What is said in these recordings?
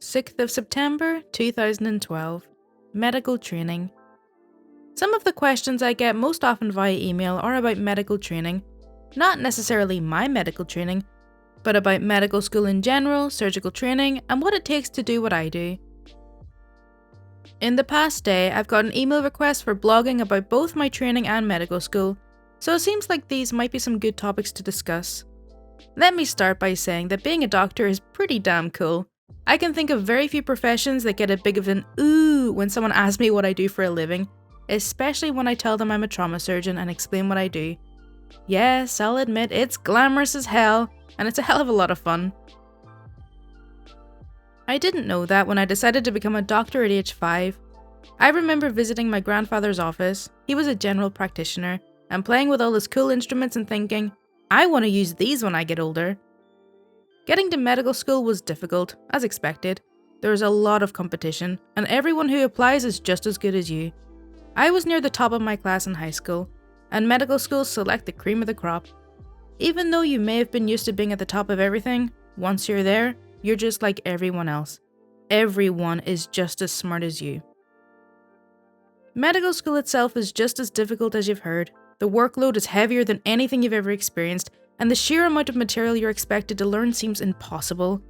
6th of September 2012. Medical training. Some of the questions I get most often via email are about medical training. Not necessarily my medical training, but about medical school in general, surgical training, and what it takes to do what I do. In the past day, I've gotten email requests for blogging about both my training and medical school, so it seems like these might be some good topics to discuss. Let me start by saying that being a doctor is pretty damn cool. I can think of very few professions that get a big of an ooh when someone asks me what I do for a living, especially when I tell them I'm a trauma surgeon and explain what I do. Yes, I'll admit it's glamorous as hell, and it's a hell of a lot of fun. I didn't know that when I decided to become a doctor at age 5. I remember visiting my grandfather's office. He was a general practitioner, and playing with all his cool instruments and thinking, I want to use these when I get older. Getting to medical school was difficult, as expected. There was a lot of competition, and everyone who applies is just as good as you. I was near the top of my class in high school, and medical schools select the cream of the crop. Even though you may have been used to being at the top of everything, once you're there, you're just like everyone else. Everyone is just as smart as you. Medical school itself is just as difficult as you've heard. The workload is heavier than anything you've ever experienced, and the sheer amount of material you're expected to learn seems impossible.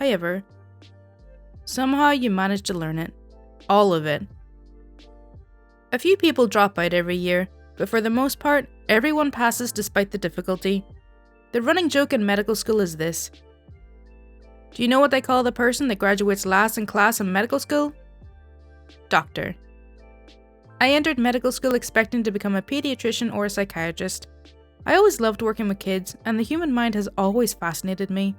However, somehow you manage to learn it. All of it. A few people drop out every year, but for the most part, everyone passes despite the difficulty. The running joke in medical school is this. Do you know what they call the person that graduates last in class in medical school? Doctor. I entered medical school expecting to become a pediatrician or a psychiatrist. I always loved working with kids, and the human mind has always fascinated me.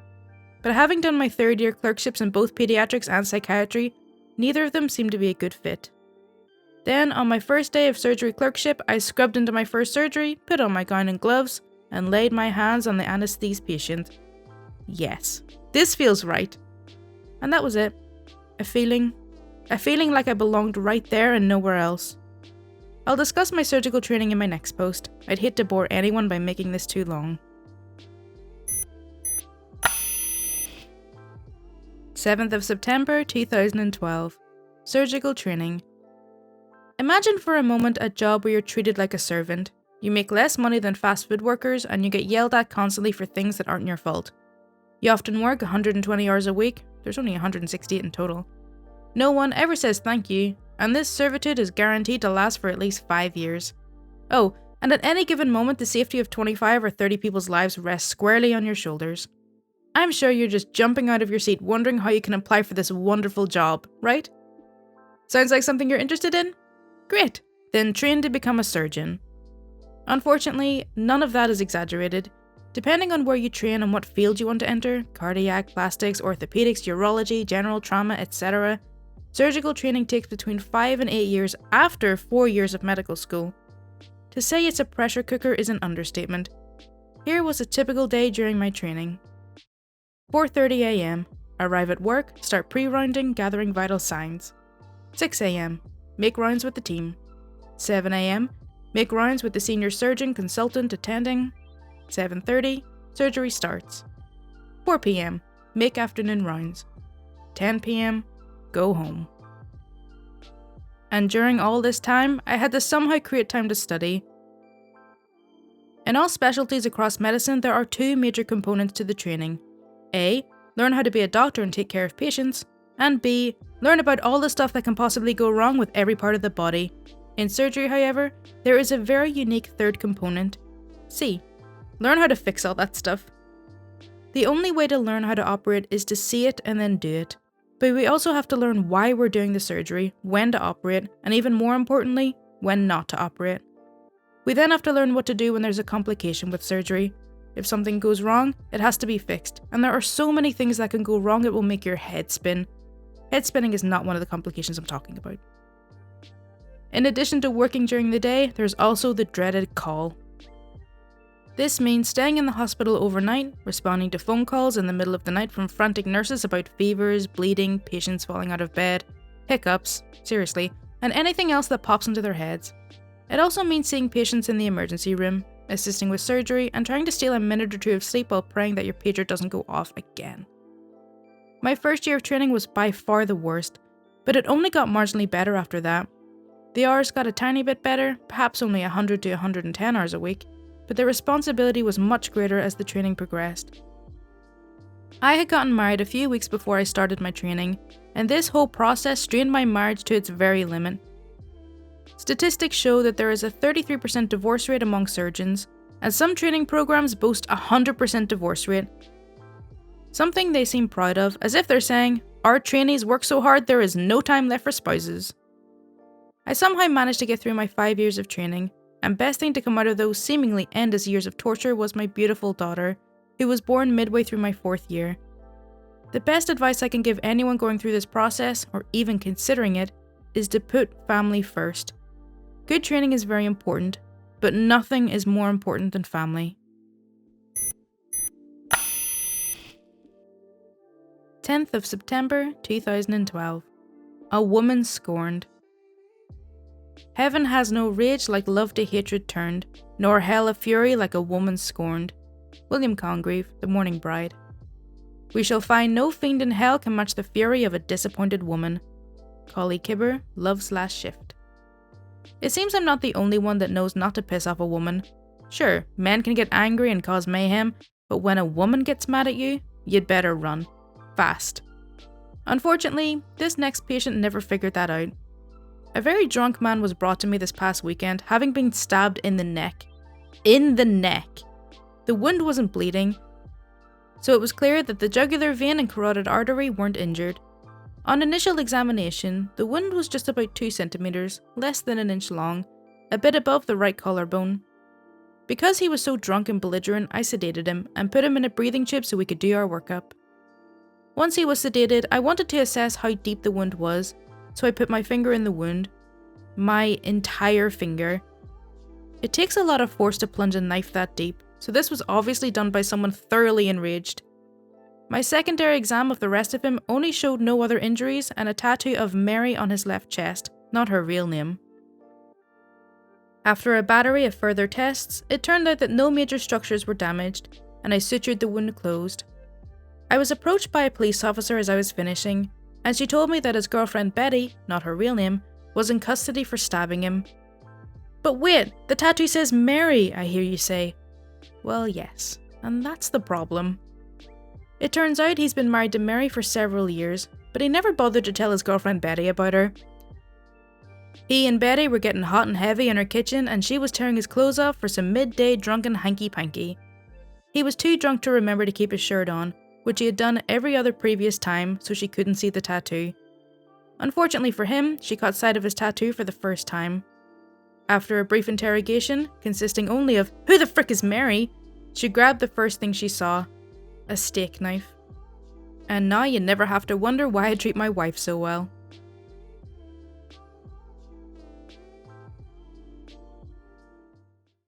But having done my third year clerkships in both pediatrics and psychiatry, neither of them seemed to be a good fit. Then, on my first day of surgery clerkship, I scrubbed into my first surgery, put on my gown and gloves, and laid my hands on the anaesthesia patient. Yes, this feels right. And that was it. A feeling like I belonged right there and nowhere else. I'll discuss my surgical training in my next post. I'd hate to bore anyone by making this too long. 7th of September 2012. Surgical training. Imagine for a moment a job where you're treated like a servant. You make less money than fast food workers and you get yelled at constantly for things that aren't your fault. You often work 120 hours a week. There's only 168 in total. No one ever says thank you, and this servitude is guaranteed to last for at least 5 years. Oh, and at any given moment the safety of 25 or 30 people's lives rests squarely on your shoulders. I'm sure you're just jumping out of your seat wondering how you can apply for this wonderful job, right? Sounds like something you're interested in? Great, then train to become a surgeon. Unfortunately, none of that is exaggerated. Depending on where you train and what field you want to enter, cardiac, plastics, orthopedics, urology, general trauma, etc., surgical training takes between 5 and 8 years after 4 years of medical school. To say it's a pressure cooker is an understatement. Here was a typical day during my training. 4:30 a.m. Arrive at work, start pre-rounding, gathering vital signs. 6 a.m. Make rounds with the team. 7 a.m. Make rounds with the senior surgeon, consultant, attending. 7:30. Surgery starts. 4 p.m. Make afternoon rounds. 10 p.m. Go home. And during all this time, I had to somehow create time to study. In all specialties across medicine, there are 2 major components to the training. A. Learn how to be a doctor and take care of patients. And B. Learn about all the stuff that can possibly go wrong with every part of the body. In surgery, however, there is a very unique third component. C. Learn how to fix all that stuff. The only way to learn how to operate is to see it and then do it. But we also have to learn why we're doing the surgery, when to operate, and even more importantly, when not to operate. We then have to learn what to do when there's a complication with surgery. If something goes wrong, it has to be fixed, and there are so many things that can go wrong it will make your head spin. Head spinning is not one of the complications I'm talking about. In addition to working during the day, there's also the dreaded call. This means staying in the hospital overnight, responding to phone calls in the middle of the night from frantic nurses about fevers, bleeding, patients falling out of bed, hiccups, seriously, and anything else that pops into their heads. It also means seeing patients in the emergency room, assisting with surgery, and trying to steal a minute or two of sleep while praying that your pager doesn't go off again. My first year of training was by far the worst, but it only got marginally better after that. The hours got a tiny bit better, perhaps only 100 to 110 hours a week, but the responsibility was much greater as the training progressed. I had gotten married a few weeks before I started my training, and this whole process strained my marriage to its very limit. Statistics show that there is a 33% divorce rate among surgeons, and some training programs boast a 100% divorce rate. Something they seem proud of, as if they're saying, "Our trainees work so hard there is no time left for spouses." I somehow managed to get through my 5 years of training, and best thing to come out of those seemingly endless years of torture was my beautiful daughter, who was born midway through my 4th year. The best advice I can give anyone going through this process, or even considering it, is to put family first. Good training is very important, but nothing is more important than family. 10th of September 2012. A woman scorned. Heaven has no rage like love to hatred turned, nor hell a fury like a woman scorned. William Congreve, The Morning Bride. We shall find no fiend in hell can match the fury of a disappointed woman. Kalica, Love/Shift. It seems I'm not the only one that knows not to piss off a woman. Sure, men can get angry and cause mayhem, but when a woman gets mad at you, you'd better run. Fast. Unfortunately, this next patient never figured that out. A very drunk man was brought to me this past weekend, having been stabbed in the neck. In the neck! The wound wasn't bleeding, so it was clear that the jugular vein and carotid artery weren't injured. On initial examination, the wound was just about 2 centimeters, less than an inch long, a bit above the right collarbone. Because he was so drunk and belligerent, I sedated him and put him in a breathing tube so we could do our workup. Once he was sedated, I wanted to assess how deep the wound was, so I put my finger in the wound. My entire finger. It takes a lot of force to plunge a knife that deep, so this was obviously done by someone thoroughly enraged. My secondary exam of the rest of him only showed no other injuries and a tattoo of Mary on his left chest, not her real name. After a battery of further tests, it turned out that no major structures were damaged, and I sutured the wound closed. I was approached by a police officer as I was finishing, and she told me that his girlfriend Betty, not her real name, was in custody for stabbing him. But wait, the tattoo says Mary, I hear you say. Well, yes, and that's the problem. It turns out he's been married to Mary for several years, but he never bothered to tell his girlfriend Betty about her. He and Betty were getting hot and heavy in her kitchen, and she was tearing his clothes off for some midday drunken hanky-panky. He was too drunk to remember to keep his shirt on, which he had done every other previous time, so she couldn't see the tattoo. Unfortunately for him, she caught sight of his tattoo for the first time. After a brief interrogation, consisting only of "Who the frick is Mary?" she grabbed the first thing she saw, a steak knife. And now you never have to wonder why I treat my wife so well.